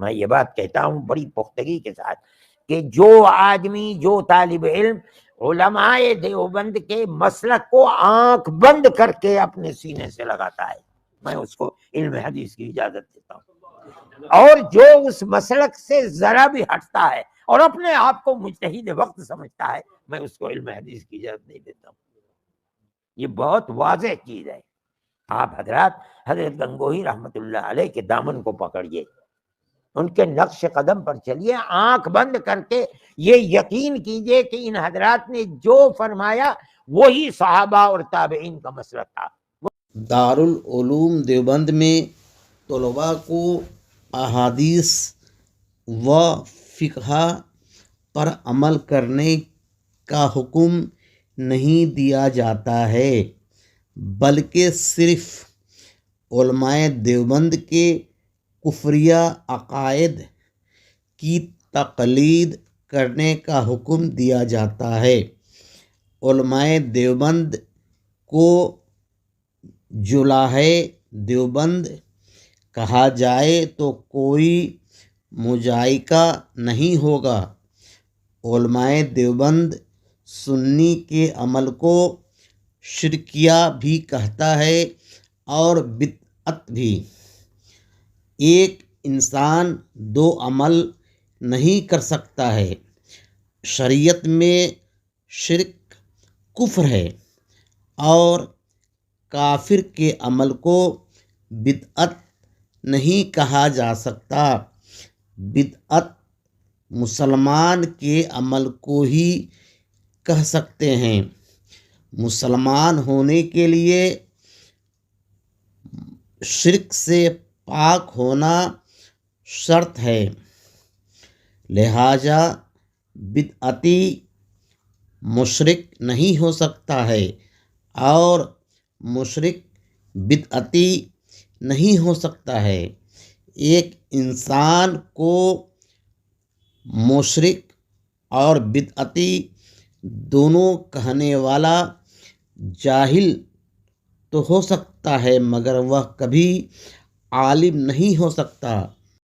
میں یہ بات کہتا ہوں بڑی پختگی کے ساتھ کہ جو آدمی، جو طالب علم علماء دیوبند کے مسلک کو آنکھ بند کر کے اپنے سینے سے لگاتا ہے، میں اس کو علم حدیث کی اجازت دیتا ہوں، اور جو اس مسلک سے ذرا بھی ہٹتا ہے اور اپنے آپ کو مجتہد وقت سمجھتا ہے، میں اس کو علم حدیث کی اجازت نہیں دیتا ہوں۔ یہ بہت واضح چیز ہے۔ آپ حضرات حضرت گنگوہی رحمت اللہ علیہ کے دامن کو پکڑیے، ان کے نقش قدم پر چلیے، آنکھ بند کر کے یہ یقین کیجئے کہ ان حضرات نے جو فرمایا وہی صحابہ اور تابعین کا مسلک تھا۔ دارالعلوم دیوبند میں طلباء کو احادیث و فقہ پر عمل کرنے کا حکم نہیں دیا جاتا ہے، بلکہ صرف علماء دیوبند کے کفریہ عقائد کی تقلید کرنے کا حکم دیا جاتا ہے۔ علماء دیوبند کو جلاہ دیوبند کہا جائے تو کوئی مضائقہ نہیں ہوگا۔ علماء دیوبند سنی کے عمل کو شرکیہ بھی کہتا ہے اور بدعت بھی۔ ایک انسان دو عمل نہیں کر سکتا ہے۔ شریعت میں شرک کفر ہے اور کافر کے عمل کو بدعت نہیں کہا جا سکتا۔ بدعت مسلمان کے عمل کو ہی کہہ سکتے ہیں۔ مسلمان ہونے کے لیے شرک سے پاک ہونا شرط ہے، لہذا بدعتی مشرک نہیں ہو سکتا ہے اور مشرک بدعتی نہیں ہو سکتا ہے۔ ایک انسان کو مشرک اور بدعتی دونوں کہنے والا جاہل تو ہو سکتا ہے مگر وہ کبھی عالم نہیں ہو سکتا۔